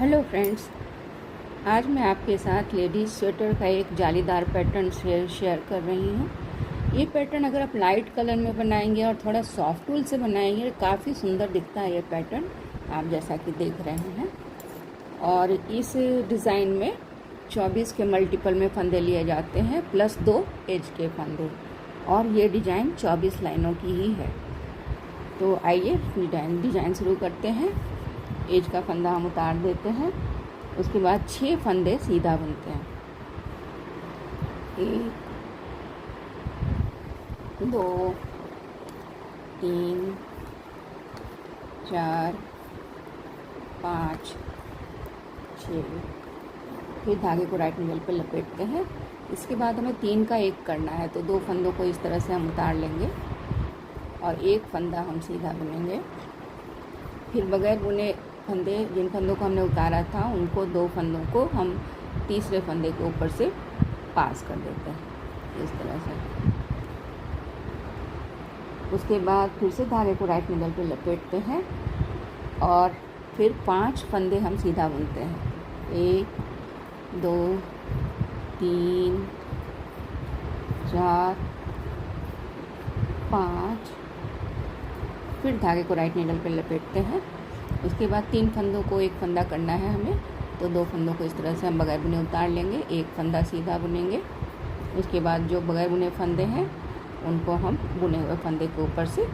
Hello friends, आज मैं आपके साथ लेडीज़ स्वेटर का एक जालीदार पैटर्न शेयर कर रही हूँ। ये पैटर्न अगर आप लाइट कलर में बनाएंगे और थोड़ा सॉफ्ट वूल से बनाएंगे काफ़ी सुंदर दिखता है ये पैटर्न, आप जैसा कि देख रहे हैं। और इस डिज़ाइन में 24 के मल्टीपल में फंदे लिए जाते हैं प्लस 2 एज के फंदे, और ये डिज़ाइन 24 लाइनों की ही है। तो आइए डिज़ाइन शुरू करते हैं। एज का फंदा हम उतार देते हैं, उसके बाद 6 फंदे सीधा बुनते हैं। 1 2 3 4 5 6। फिर धागे को राइट एंगल पे लपेटते हैं। इसके बाद हमें 3 का 1 करना है, तो 2 फंदों को इस तरह से हम उतार लेंगे और 1 फंदा हम सीधा बुनेंगे। फिर बगैर बुने फंदे, जिन फंदों को हमने उतारा था, उनको 2 फंदों को हम तीसरे फंदे के ऊपर से पास कर देते हैं इस तरह से। उसके बाद फिर से धागे को राइट एंगल पे लपेटते हैं और फिर 5 फंदे हम सीधा बुनते हैं। 1 2 3 4 5। फिर धागे को राइट नीडल पे लपेटते हैं। उसके बाद 3 फंदों को 1 फंदा करना है हमें, तो 2 फंदों को इस तरह से हम बगैर बुने उतार लेंगे, 1 फंदा सीधा बुनेंगे। उसके बाद जो बगैर बुने फंदे हैं उनको हम बुने हुए फंदे के ऊपर से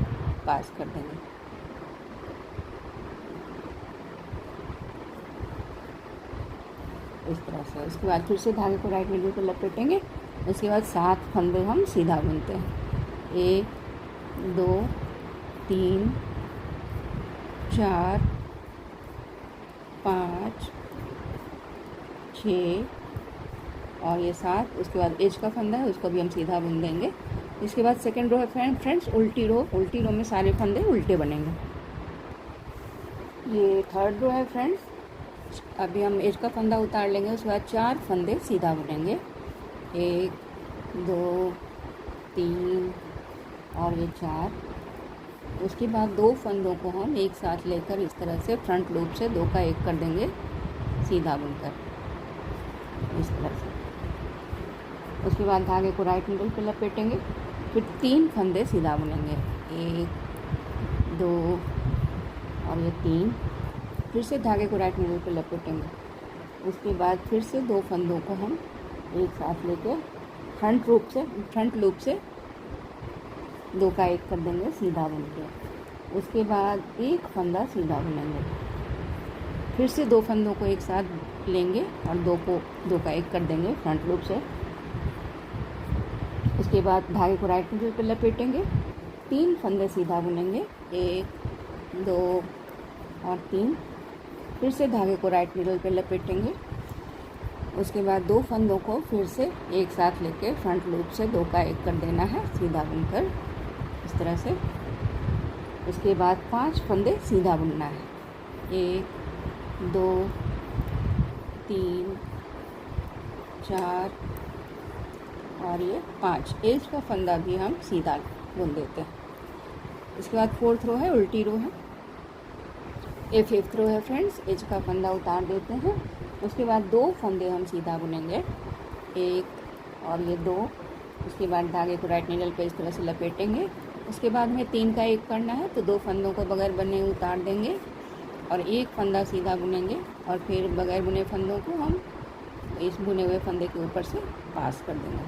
पास कर देंगे इस तरह से। उसके बाद फिर से धागे को राइट नीडल पे लपेटेंगे। उसके बाद 7 फंदे हम सीधा बुनते हैं। 1 2 3 4 5 6 और ये 7। उसके बाद एज का फंदा है, उसको भी हम सीधा बुन देंगे। इसके बाद सेकेंड रो है फ्रेंड्स उल्टी रो में सारे फंदे उल्टे बनेंगे। ये थर्ड रो है फ्रेंड्स। अभी हम एज का फंदा उतार लेंगे, उसके बाद 4 फंदे सीधा बुनेंगे। 1 2 3 और ये 4। उसके बाद 2 फंदों को हम एक साथ लेकर इस तरह से फ्रंट लूप से 2 का 1 कर देंगे सीधा बुनकर इस तरह से। उसके बाद धागे को राइट नीडल पे लपेटेंगे। फिर 3 फंदे सीधा बुनेंगे। 1 2 और ये 3। फिर से धागे को राइट नीडल पे लपेटेंगे। उसके बाद फिर से 2 फंदों को हम एक साथ लेकर फ्रंट लूप से 2 का 1 कर देंगे सीधा बुन के। उसके बाद 1 फंदा सीधा बुनेंगे। फिर से 2 फंदों को एक साथ लेंगे और 2 का 1 कर देंगे फ्रंट लूप से। उसके बाद धागे को राइट नीडल पे लपेटेंगे। 3 फंदे सीधा बुनेंगे। 1 2 और 3। फिर से धागे को राइट नीडल पे लपेटेंगे। उसके बाद 2 फंदों को फिर से एक साथ लेके फ्रंट लूप से 2 का 1 कर देना है सीधा बुनकर इस तरह से। उसके बाद 5 फंदे सीधा बुनना है। 1 2 3 4 और ये 5। एज का फंदा भी हम सीधा बुन देते हैं। इसके बाद 4th रो है, उल्टी रो है। ये 5th रो है फ्रेंड्स। एज का फंदा उतार देते हैं। उसके बाद 2 फंदे हम सीधा बुनेंगे। 1 और ये 2। उसके बाद धागे को राइट नीडल पे इस तरह से लपेटेंगे। उसके बाद हमें 3 का 1 करना है, तो 2 फंदों को बगैर बुने उतार देंगे और 1 फंदा सीधा बुनेंगे और फिर बगैर बुने फंदों को हम इस बुने हुए फंदे के ऊपर से पास कर देंगे।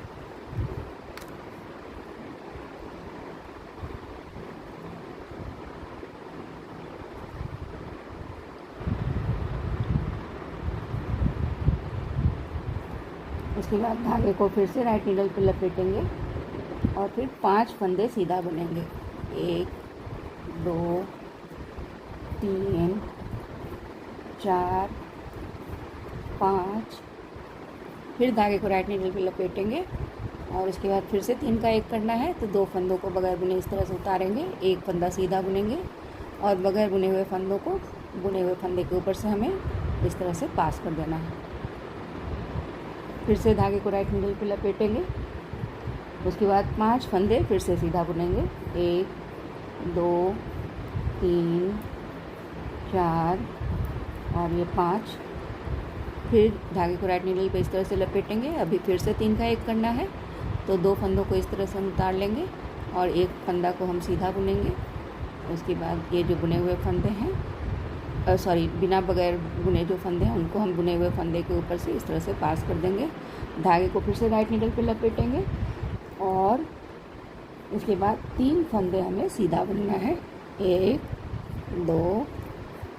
उसके बाद धागे को फिर से राइट नीडल पे लपेटेंगे और फिर 5 फंदे सीधा बुनेंगे। 1 2 3 4 5। फिर धागे को राइट नीडल पे लपेटेंगे और उसके बाद फिर से 3 का 1 करना है, तो 2 फंदों को बगैर बुने इस तरह से उतारेंगे। 1 फंदा सीधा बुनेंगे और बगैर बुने हुए फंदों को बुने हुए फंदे के ऊपर से हमें इस तरह से पास कर देना है। फिर से धागे को राइट नीडल पे लपेटेंगे। उसके बाद 5 फंदे फिर से सीधा बुनेंगे। 1 2 3 4 और ये 5। फिर धागे को राइट नीडल पे इस तरह से लपेटेंगे। अभी फिर से 3 का 1 करना है, तो 2 फंदों को इस तरह से हम उतार लेंगे और एक फंदा को हम सीधा बुनेंगे। उसके बाद ये जो बुने हुए फंदे हैं, बिना बगैर बुने जो फंदे हैं उनको हम बुने हुए फंदे के ऊपर से इस तरह से पास कर देंगे। धागे को फिर से राइट नीडल पे लपेटेंगे और इसके बाद 3 फंदे हमें सीधा बुनना है, 1 2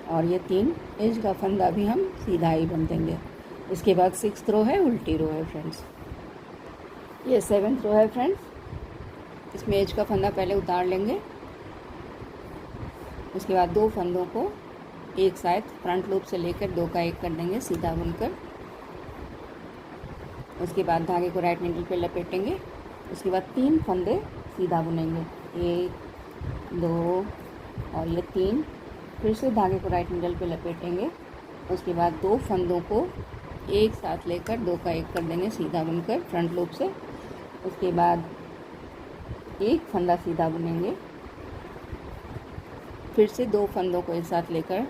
और ये 3 एज का फंदा भी हम सीधा ही बुन देंगे। इसके बाद 6th रो है, उल्टी रो है फ्रेंड्स। ये 7th रो है फ्रेंड्स। इसमें एज का फंदा पहले उतार लेंगे। उसके बाद 2 फंदों को एक साथ फ्रंट लूप से लेकर 2 का 1 कर देंगे सीधा बुनकर। उसके बाद धागे को राइट नीडल पे लपेटेंगे। उसके बाद 3 फंदे सीधा बुनेंगे, 1 2 और ये 3। फिर से धागे को राइट नीडल पे लपेटेंगे। उसके बाद 2 फंदों को एक साथ लेकर 2 का 1 कर देंगे सीधा बुनकर फ्रंट लूप से। उसके बाद 1 फंदा सीधा बुनेंगे। फिर से 2 फंदों को एक साथ लेकर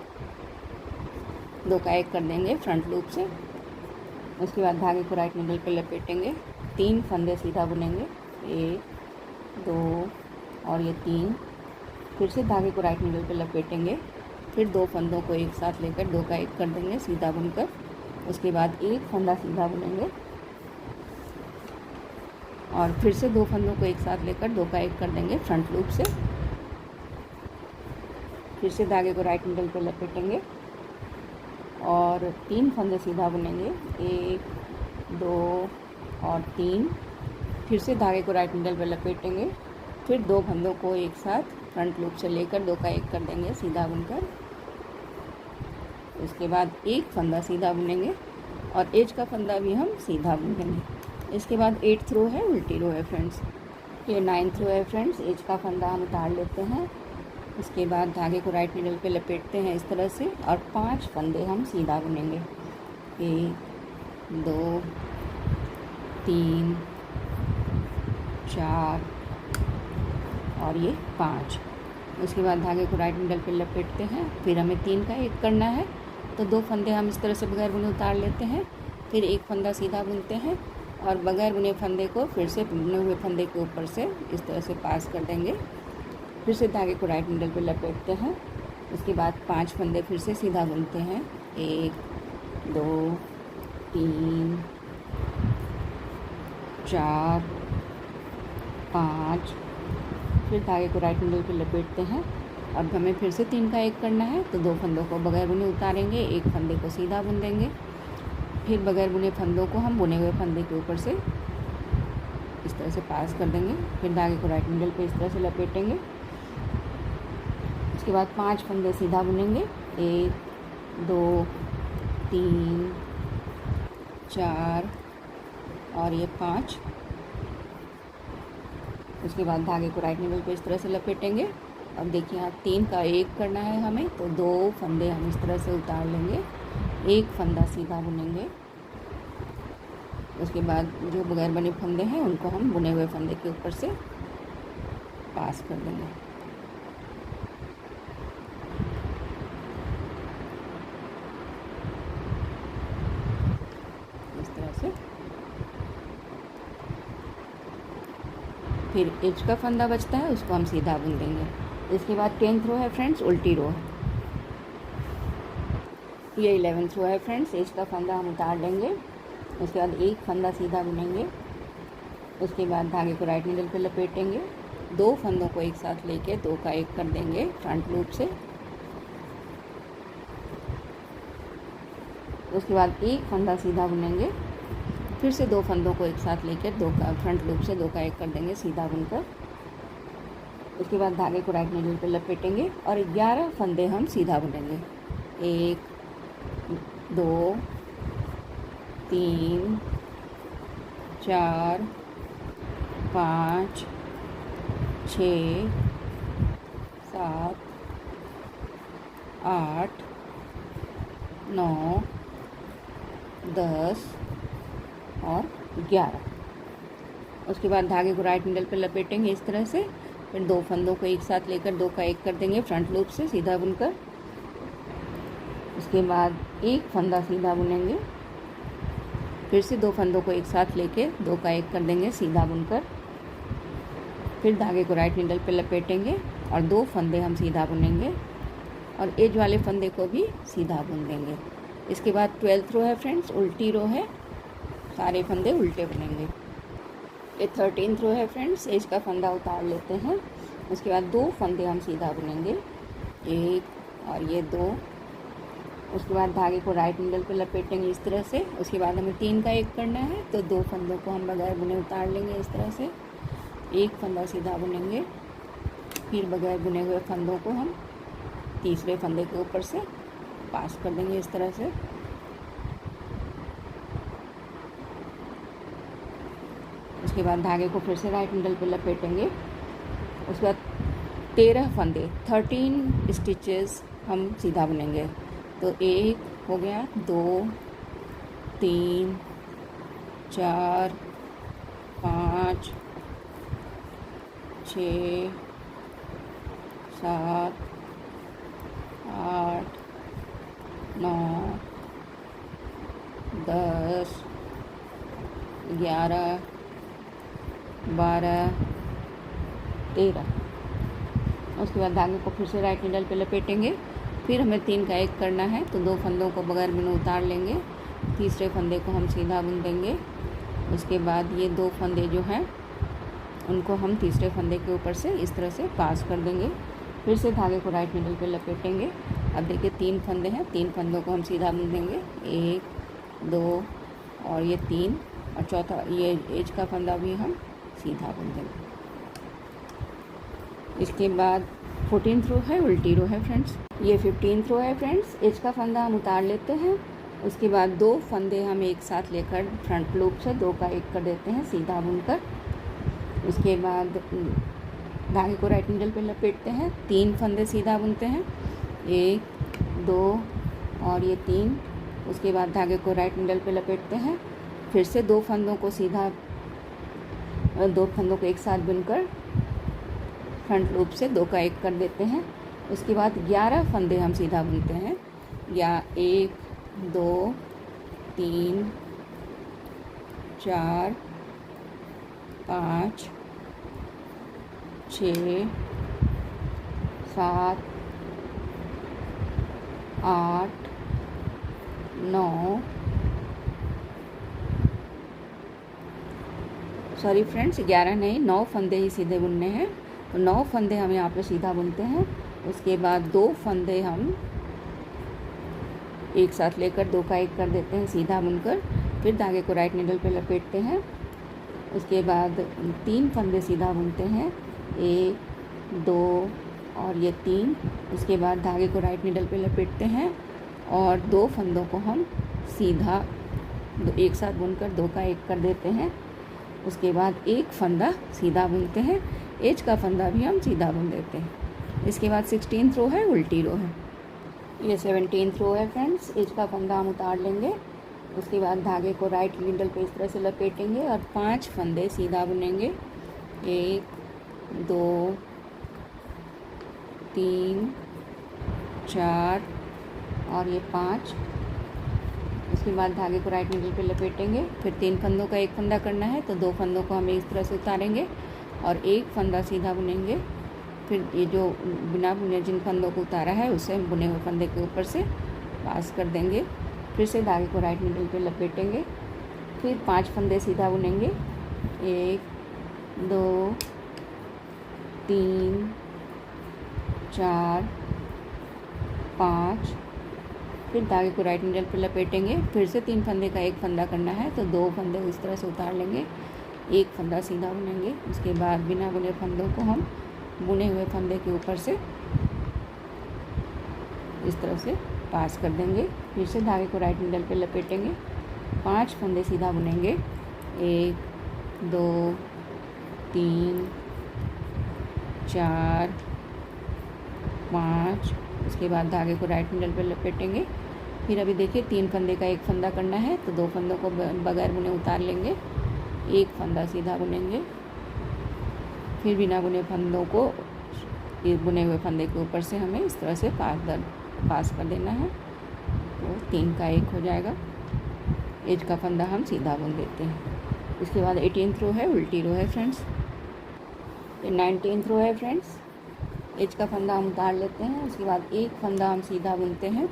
2 का 1 कर देंगे फ्रंट लूप से। उसके बाद धागे को राइट नीडल पे लपेटेंगे। 3 फंदे सीधा बुनेंगे, 1 2 और ये 3। फिर से धागे को राइट नीडल पे लपेटेंगे। फिर 2 फंदों को एक साथ लेकर 2 का 1 कर देंगे सीधा बुनकर। उसके बाद 1 फंदा सीधा बुनेंगे और फिर से 2 फंदों को एक साथ लेकर 2 का 1 कर देंगे फ्रंट लूप से। फिर से धागे को राइट नीडल पे लपेटेंगे और 3 फंदे सीधा बुनेंगे, 1 2 और 3। फिर से धागे को राइट नीडल पे लपेटेंगे। फिर 2 फंदों को एक साथ फ्रंट लूप से लेकर 2 का 1 कर देंगे सीधा बुनकर। उसके बाद 1 फंदा सीधा बुनेंगे और एज का फंदा भी हम सीधा बुनेंगे। इसके बाद 8th रो है, उल्टी रो है फ्रेंड्स। ये 9th रो है फ्रेंड्स। एज का फंदा हम उतार लेते हैं। इसके बाद धागे को राइट नीडल पे लपेटते हैं इस तरह से और 5 फंदे हम सीधा बुनेंगे, 1 2 3 4 और ये 5। उसके बाद धागे को राइट नीडल पे लपेटते हैं। फिर हमें 3 का 1 करना है, तो 2 फंदे हम इस तरह से बगैर बुने उतार लेते हैं। फिर 1 फंदा सीधा बुनते हैं और बगैर बुने फंदे को फिर से बुने हुए फंदे के ऊपर से इस तरह से पास कर देंगे। फिर से धागे को राइट नीडल पे लपेटते हैं। उसके बाद 5 फंदे फिर से सीधा बुनते हैं, 1 2 3 4 5। फिर धागे को राइट नीडल पे लपेटते हैं। अब हमें फिर से 3 का 1 करना है, तो 2 फंदों को बगैर बुने उतारेंगे, 1 फंदे को सीधा बुन देंगे। फिर बगैर बुने फंदों को हम बुने हुए फंदे के ऊपर से इस तरह से पास कर देंगे। फिर धागे को राइट नीडल पे इस तरह से लपेटेंगे। उसके बाद 5 फंदे सीधा बुनेंगे, 1 2 3 4 और ये 5। उसके बाद धागे को राइट नीडल पे इस तरह से लपेटेंगे। अब देखिए यहाँ 3 का 1 करना है हमें, तो 2 फंदे हम इस तरह से उतार लेंगे, 1 फंदा सीधा बुनेंगे। उसके बाद जो बगैर बने फंदे हैं उनको हम बुने हुए फंदे के ऊपर से पास कर देंगे। इस तरह से। फिर एज का फंदा बचता है, उसको हम सीधा बुन देंगे। इसके बाद 10th रो है फ्रेंड्स, उल्टी रो है। ये 11th रो है फ्रेंड्स। एज का फंदा हम उतार लेंगे। उसके बाद 1 फंदा सीधा बुनेंगे। उसके बाद धागे को राइट नीडल पे लपेटेंगे। 2 फंदों को एक साथ लेके 2 का 1 कर देंगे फ्रंट लूप से। उसके बाद 1 फंदा सीधा बुनेंगे। फिर से 2 फंदों को एक साथ लेकर 2 का फ्रंट लूप से 2 का 1 कर देंगे सीधा बुनकर। उसके बाद धागे को राइट नीडल पे लपेटेंगे और 11 फंदे हम सीधा बुनेंगे, 1 2 3 4 5 6 7 8 9 10 और 11। उसके बाद धागे को राइट नीडल पे लपेटेंगे इस तरह से। फिर 2 फंदों को एक साथ लेकर 2 का 1 कर देंगे फ्रंट लूप से सीधा बुनकर। उसके बाद 1 फंदा सीधा बुनेंगे फिर से 2 फंदों को एक साथ लेके 2 का 1 कर देंगे सीधा बुनकर। फिर धागे को राइट नीडल पे लपेटेंगे और 2 फंदे हम सीधा बुनेंगे और एज वाले फंदे को भी सीधा बुन देंगे। इसके बाद 12th रो है फ्रेंड्स, उल्टी रो है, सारे फंदे उल्टे बनेंगे। ये 13th रो है फ्रेंड्स, एज का फंदा उतार लेते हैं। उसके बाद 2 फंदे हम सीधा बुनेंगे, 1 और ये 2। उसके बाद धागे को राइट नीडल पे लपेटेंगे इस तरह से। उसके बाद हमें 3 का 1 करना है, तो 2 फंदों को हम बगैर बुने उतार लेंगे इस तरह से। 1 फंदा सीधा बुनेंगे, फिर बगैर बुने हुए फंदों को हम तीसरे फंदे के ऊपर से पास कर देंगे इस तरह से। उसके बाद धागे को फिर से राइट नीडल पे लपेटेंगे। उसके बाद 13 फंदे 13 स्टिचेस हम सीधा बुनेंगे। तो 1 हो गया, 2 3 4 5 6 7 8 9 10 11 12 13। उसके बाद धागे को फिर से राइट नीडल पे लपेटेंगे। फिर हमें 3 का 1 करना है, तो 2 फंदों को बगैर बुने उतार लेंगे, तीसरे फंदे को हम सीधा बुन देंगे। उसके बाद ये 2 फंदे जो हैं उनको हम तीसरे फंदे के ऊपर से इस तरह से पास कर देंगे। फिर से धागे को राइट नीडल पे लपेटेंगे। अब देखिए 3 फंदे हैं, 3 फंदों को हम सीधा बुन देंगे, 1 2 और ये 3, और चौथा ये एज का फंदा भी हम सीधा बुन देंगे। इसके बाद 14th रो है, उल्टी रो है फ्रेंड्स। ये 15th रो है फ्रेंड्स, एज का फंदा हम उतार लेते हैं। उसके बाद 2 फंदे हम एक साथ लेकर फ्रंट लूप से 2 का 1 कर देते हैं सीधा बुनकर। उसके बाद धागे को राइट नीडल पे लपेटते हैं, 3 फंदे सीधा बुनते हैं, 1 2 और ये 3। उसके बाद धागे को राइट नीडल पे लपेटते हैं, फिर से 2 फंदों को सीधा 2 फंदों को एक साथ बुनकर फ्रंट लूप से 2 का 1 कर देते हैं। उसके बाद 11 फंदे हम सीधा बुनते हैं, या 1 2 3 4 5 6 7 8 9 सॉरी फ्रेंड्स 11 नहीं, 9 फंदे ही सीधे बुनने हैं। तो 9 फंदे हम यहाँ पे सीधा बुनते हैं। उसके बाद 2 फंदे हम एक साथ लेकर 2 का 1 कर देते हैं सीधा बुनकर। फिर धागे को राइट नीडल पे लपेटते हैं। उसके बाद 3 फंदे सीधा बुनते हैं, 1 2 और ये 3। उसके बाद धागे को राइट नीडल पे लपेटते हैं और 2 फंदों को हम सीधा एक साथ बुनकर 2 का 1 कर देते हैं। उसके बाद 1 फंदा सीधा बुनते हैं, एज का फंदा भी हम सीधा बुन देते हैं। इसके बाद 16th रो है, उल्टी रो है। ये 17th रो है फ्रेंड्स, एज का फंदा हम उतार लेंगे। उसके बाद धागे को राइट नीडल पे इस तरह से लपेटेंगे और 5 फंदे सीधा बुनेंगे, 1 2 3 4 और ये 5। उसके बाद धागे को राइट नीडल पे लपेटेंगे। फिर 3 फंदों का 1 फंदा करना है, तो 2 फंदों को हमें इस तरह से उतारेंगे और 1 फंदा सीधा बुनेंगे। फिर ये जो बिना बुने जिन फंदों को उतारा है उसे हम बुने हुए फंदे के ऊपर से पास कर देंगे। फिर से धागे को राइट नीडल पे लपेटेंगे। फिर 5 फंदे सीधा बुनेंगे, 1 2 3 4 5। फिर धागे को राइट नीडल पे लपेटेंगे। फिर से 3 फंदे का 1 फंदा करना है, तो 2 फंदे इस तरह से उतार लेंगे, 1 फंदा सीधा बुनेंगे। उसके बाद बिना बुने फंदों को हम बुने हुए फंदे के ऊपर से इस तरह से पास कर देंगे। फिर से धागे को राइट नीडल पे लपेटेंगे, 5 फंदे सीधा बुनेंगे, 1 2 3 4 5। उसके बाद धागे को राइट नीडल पे लपेटेंगे। फिर अभी देखिए 3 फंदे का 1 फंदा करना है, तो 2 फंदों को बगैर बुने उतार लेंगे, 1 फंदा सीधा बुनेंगे। फिर बिना बुने फंदों को बुने हुए फंदे के ऊपर से हमें इस तरह से पास कर देना है, तो 3 का 1 हो जाएगा। एज का फंदा हम सीधा बुन देते हैं। इसके बाद 18th रो है, उल्टी रो है फ्रेंड्स। ये 19th रो है फ्रेंड्स। एज का फंदा हम उतार लेते हैं, उसके बाद एक फंदा हम सीधा बुनते हैं।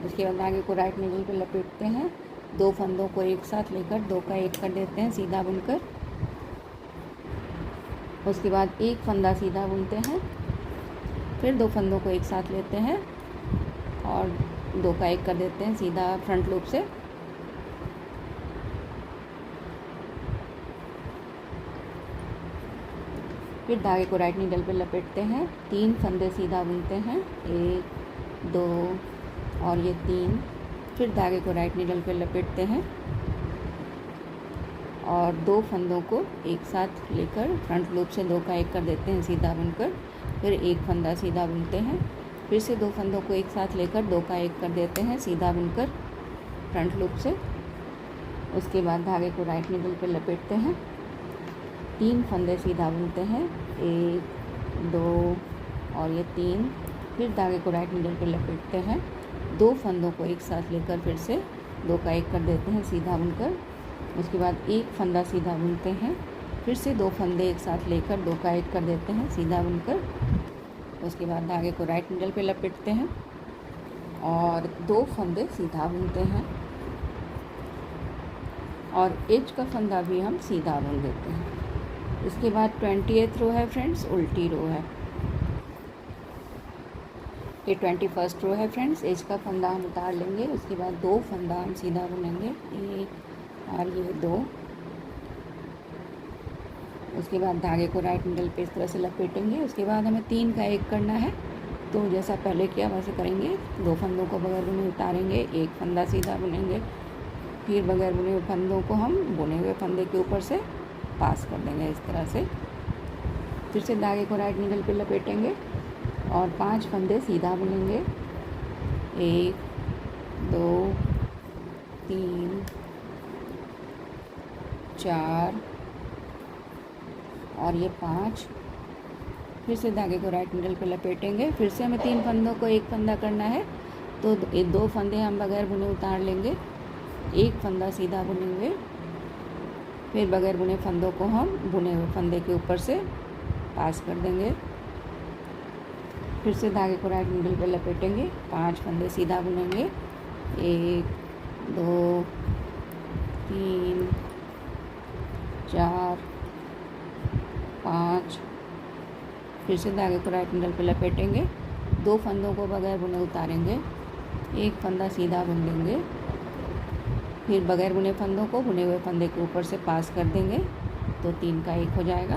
उसके बाद आगे को राइट नीडल पे लपेटते हैं, 2 फंदों को एक साथ लेकर 2 का 1 कर देते हैं सीधा बुनकर। उसके बाद एक फंदा सीधा बुनते हैं, फिर 2 फंदों को एक साथ लेते हैं और 2 का 1 कर देते हैं सीधा फ्रंट लूप से। फिर धागे को राइट नीडल पे लपेटते हैं, 3 फंदे सीधा बुनते हैं, 1 2 और ये 3। फिर धागे को राइट नीडल पे लपेटते हैं और 2 फंदों को एक साथ लेकर फ्रंट लूप से 2 का 1 कर देते हैं सीधा बुनकर। फिर एक फंदा सीधा बुनते हैं, फिर से 2 फंदों को एक साथ लेकर 2 का 1 कर देते हैं सीधा बुनकर फ्रंट लूप से। उसके बाद धागे को राइट नीडल पे लपेटते हैं, 3 फंदे सीधा बुनते हैं, 1 2 और ये 3। फिर धागे को राइट नीडल पे लपेटते हैं, 2 फंदों को एक साथ लेकर फिर से 2 का 1 कर देते हैं सीधा बुनकर। उसके बाद एक फंदा सीधा बुनते हैं, फिर से 2 फंदे एक साथ लेकर 2 का 1 कर देते हैं सीधा बुनकर। उसके बाद धागे को राइट नीडल पे लपेटते हैं और 2 फंदे सीधा बुनते हैं और एज का फंदा भी हम सीधा बुन देते हैं। इसके बाद 20th रो है फ्रेंड्स, उल्टी रो है। ये 21st रो है फ्रेंड्स। एज का फंदा हम उतार लेंगे, उसके बाद 2 फंदा हम सीधा बुनेंगे, 1 और ये 2। उसके बाद धागे को राइट नीडल पे इस तरह से लपेटेंगे। उसके बाद हमें 3 का 1 करना है, तो जैसा पहले किया वैसे करेंगे। 2 फंदों को बगैर बुने उतारेंगे, 1 फंदा सीधा बुनेंगे, फिर बगैर बुने हुए फंदों को हम बुने हुए फंदे के ऊपर से पास कर देंगे इस तरह से। फिर से धागे को राइट नीडल पे लपेटेंगे और 5 फंदे सीधा बुनेंगे, 1 2 3 4 और ये 5। फिर से धागे को राइट नीडल पे लपेटेंगे, फिर से हमें 3 फंदों को 1 फंदा करना है, तो 2 फंदे हम बगैर बुने उतार लेंगे, 1 फंदा सीधा बुनेंगे, फिर बगैर बुने फंदों को हम बुने हुए फंदे के ऊपर से पास कर देंगे। फिर से धागे को राइट नीडल पे लपेटेंगे, 5 फंदे सीधा बुनेंगे, 1 2 3 4 5। फिर से धागे को राइट नीडल पे लपेटेंगे, 2 फंदों को बगैर बुने उतारेंगे, 1 फंदा सीधा बुन देंगे, फिर बगैर बुने फंदों को बुने हुए फंदे के ऊपर से पास कर देंगे, तो 3 का 1 हो जाएगा।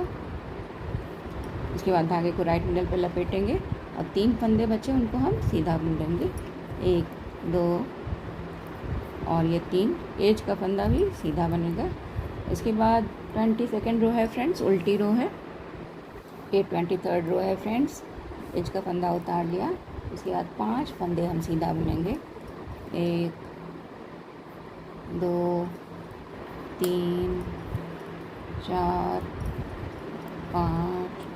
उसके बाद धागे को राइट नीडल पे लपेटेंगे और 3 फंदे बचे उनको हम सीधा बुन देंगे, 1 2 और ये 3। एज का फंदा भी सीधा बनेगा। इसके बाद 22nd रो है फ्रेंड्स, उल्टी रो है। ये 23rd रो है फ्रेंड्स। एज का फंदा उतार लिया, उसके बाद 5 फंदे हम सीधा बुनेंगे, 1 2 3 4 5।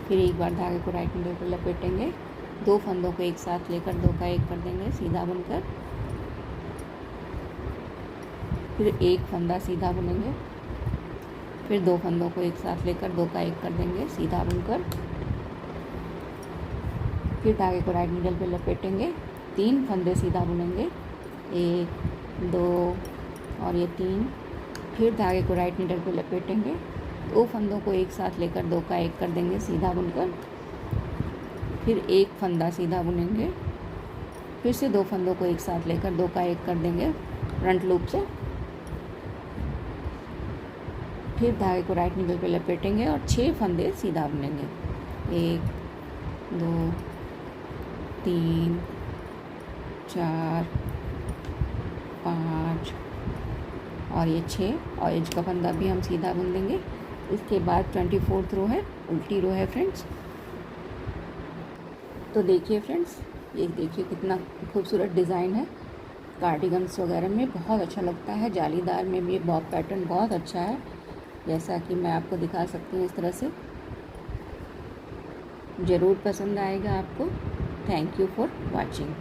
फिर एक बार धागे को राइट नीडल पर लपेटेंगे, 2 फंदों को एक साथ लेकर 2 का 1 कर देंगे सीधा बुनकर। फिर एक फंदा सीधा बुनेंगे, फिर 2 फंदों को एक साथ लेकर 2 का 1 कर देंगे सीधा बुनकर। फिर धागे को राइट नीडल पे लपेटेंगे, 3 फंदे सीधा बुनेंगे, 1 2 और ये 3। फिर धागे को राइट नीडल पे लपेटेंगे, 2 फंदों को एक साथ लेकर 2 का 1 कर देंगे सीधा बुनकर। फिर एक फंदा सीधा बुनेंगे, फिर से 2 फंदों को एक साथ लेकर 2 का 1 कर देंगे फ्रंट लूप से। फिर धागे को राइट नीडल पे लपेटेंगे और 6 फंदे सीधा बुनेंगे, 1 2 3 4 5 और ये 6 और एज का फंदा भी हम सीधा बुन देंगे। इसके बाद 24th रो है, उल्टी रो है फ्रेंड्स। तो देखिए फ्रेंड्स, ये देखिए कितना खूबसूरत डिज़ाइन है। कार्डिगन्स वगैरह में बहुत अच्छा लगता है, जालीदार में भी बॉब पैटर्न बहुत अच्छा है, जैसा कि मैं आपको दिखा सकती हूँ इस तरह से। ज़रूर पसंद आएगा आपको। Thank you for watching.